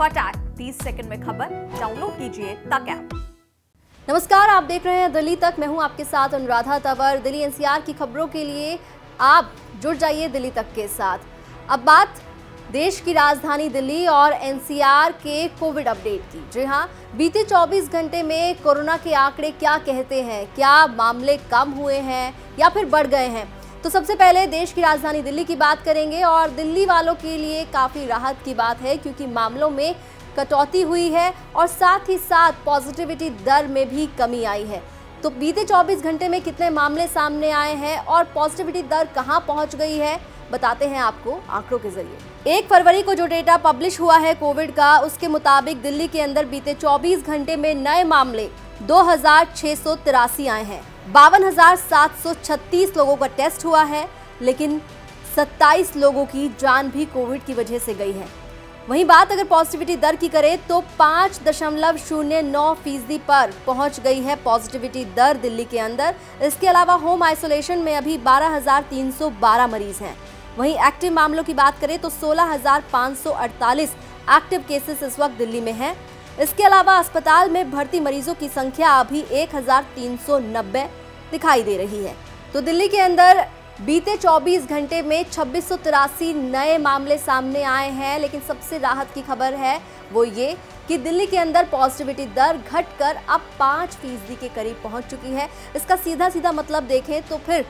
फटाक 30 सेकंड में खबर डाउनलोड कीजिए तक ऐप। नमस्कार, आप देख रहे हैं दिल्ली तक। मैं हूं आपके साथ अनुराधा तंवर। दिल्ली एनसीआर की खबरों के लिए आप जुड़ जाइए दिल्ली तक के साथ। अब बात देश की राजधानी दिल्ली और एनसीआर के कोविड अपडेट की। जी हां, बीते 24 घंटे में कोरोना के आंकड़े क्या कहते हैं? क्या मामले कम हुए हैं या फिर बढ़ गए हैं? तो सबसे पहले देश की राजधानी दिल्ली की बात करेंगे और दिल्ली वालों के लिए काफ़ी राहत की बात है, क्योंकि मामलों में कटौती हुई है और साथ ही साथ पॉजिटिविटी दर में भी कमी आई है। तो बीते 24 घंटे में कितने मामले सामने आए हैं और पॉजिटिविटी दर कहां पहुंच गई है, बताते हैं आपको आंकड़ों के जरिए। 1 फरवरी को जो डेटा पब्लिश हुआ है कोविड का, उसके मुताबिक दिल्ली के अंदर बीते 24 घंटे में नए मामले 2683 आए हैं। 52,736 लोगों का टेस्ट हुआ है, लेकिन 27 लोगों की जान भी कोविड की वजह से गई है। वहीं बात अगर पॉजिटिविटी दर की करें तो 5.09% पर पहुंच गई है पॉजिटिविटी दर दिल्ली के अंदर। इसके अलावा होम आइसोलेशन में अभी 12,312 मरीज हैं। वहीं एक्टिव मामलों की बात करें तो 16,548 एक्टिव केसेस इस वक्त दिल्ली में हैं। इसके अलावा अस्पताल में भर्ती मरीजों की संख्या अभी 1,390 दिखाई दे रही है। तो दिल्ली के अंदर बीते 24 घंटे में 2683 नए मामले सामने आए हैं, लेकिन सबसे राहत की खबर है वो ये कि दिल्ली के अंदर पॉजिटिविटी दर घटकर अब 5% के करीब पहुंच चुकी है। इसका सीधा मतलब देखें तो फिर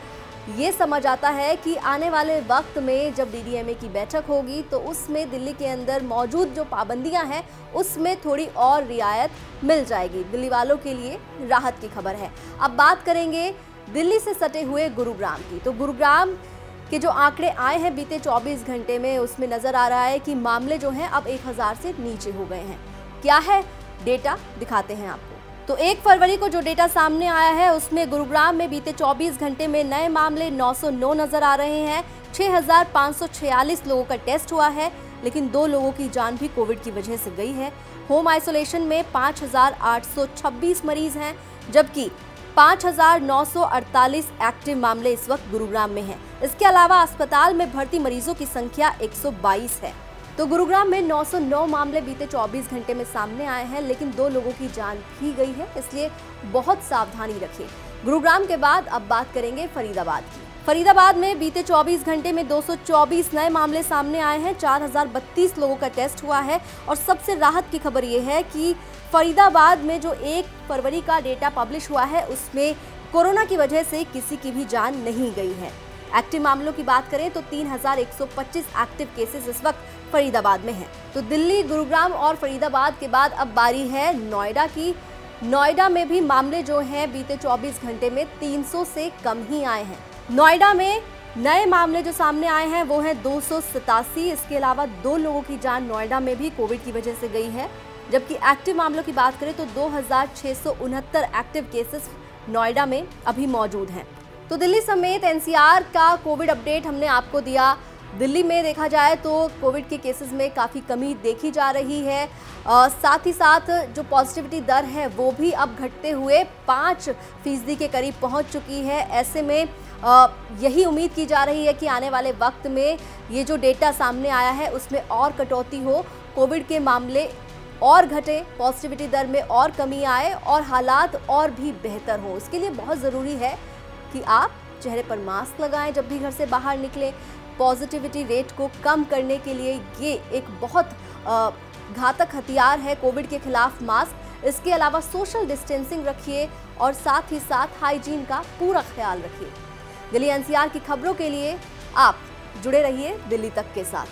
ये समझ आता है कि आने वाले वक्त में जब डीडीएमए की बैठक होगी तो उसमें दिल्ली के अंदर मौजूद जो पाबंदियां हैं उसमें थोड़ी और रियायत मिल जाएगी। दिल्ली वालों के लिए राहत की खबर है। अब बात करेंगे दिल्ली से सटे हुए गुरुग्राम की। तो गुरुग्राम के जो आंकड़े आए हैं बीते 24 घंटे में, उसमें नजर आ रहा है कि मामले जो हैं अब 1000 से नीचे हो गए हैं। क्या है डेटा, दिखाते हैं आपको। तो 1 फरवरी को जो डेटा सामने आया है उसमें गुरुग्राम में बीते 24 घंटे में नए मामले 909 नजर आ रहे हैं। 6546 लोगों का टेस्ट हुआ है, लेकिन 2 लोगों की जान भी कोविड की वजह से गई है। होम आइसोलेशन में 5826 मरीज हैं, जबकि 5948 एक्टिव मामले इस वक्त गुरुग्राम में हैं। इसके अलावा अस्पताल में भर्ती मरीजों की संख्या 122 है। तो गुरुग्राम में 909 मामले बीते 24 घंटे में सामने आए हैं, लेकिन 2 लोगों की जान भी गई है, इसलिए बहुत सावधानी रखें। गुरुग्राम के बाद अब बात करेंगे फरीदाबाद की। फरीदाबाद में बीते 24 घंटे में 224 नए मामले सामने आए हैं। 4032 लोगों का टेस्ट हुआ है और सबसे राहत की खबर यह है कि फरीदाबाद में जो 1 फरवरी का डेटा पब्लिश हुआ है उसमें कोरोना की वजह से किसी की भी जान नहीं गई है। एक्टिव मामलों की बात करें तो 3125 एक्टिव केसेस इस वक्त फरीदाबाद में हैं। तो दिल्ली, गुरुग्राम और फरीदाबाद के बाद अब बारी है नोएडा की। नोएडा में भी मामले जो हैं बीते 24 घंटे में 300 से कम ही आए हैं। नोएडा में नए मामले जो सामने आए हैं वो हैं 287। इसके अलावा 2 लोगों की जान नोएडा में भी कोविड की वजह से गई है, जबकि एक्टिव मामलों की बात करें तो 2669 एक्टिव केसेस नोएडा में अभी मौजूद हैं। तो दिल्ली समेत एनसीआर का कोविड अपडेट हमने आपको दिया। दिल्ली में देखा जाए तो कोविड के केसेस में काफ़ी कमी देखी जा रही है। साथ ही साथ जो पॉजिटिविटी दर है वो भी अब घटते हुए 5% के करीब पहुंच चुकी है। ऐसे में यही उम्मीद की जा रही है कि आने वाले वक्त में ये जो डेटा सामने आया है उसमें और कटौती हो, कोविड के मामले और घटे, पॉजिटिविटी दर में और कमी आए और हालात और भी बेहतर हो। इसके लिए बहुत ज़रूरी है कि आप चेहरे पर मास्क लगाएं जब भी घर से बाहर निकलें। पॉजिटिविटी रेट को कम करने के लिए ये एक बहुत घातक हथियार है कोविड के खिलाफ मास्क। इसके अलावा सोशल डिस्टेंसिंग रखिए और साथ ही साथ हाइजीन का पूरा ख्याल रखिए। दिल्ली एनसीआर की खबरों के लिए आप जुड़े रहिए दिल्ली तक के साथ।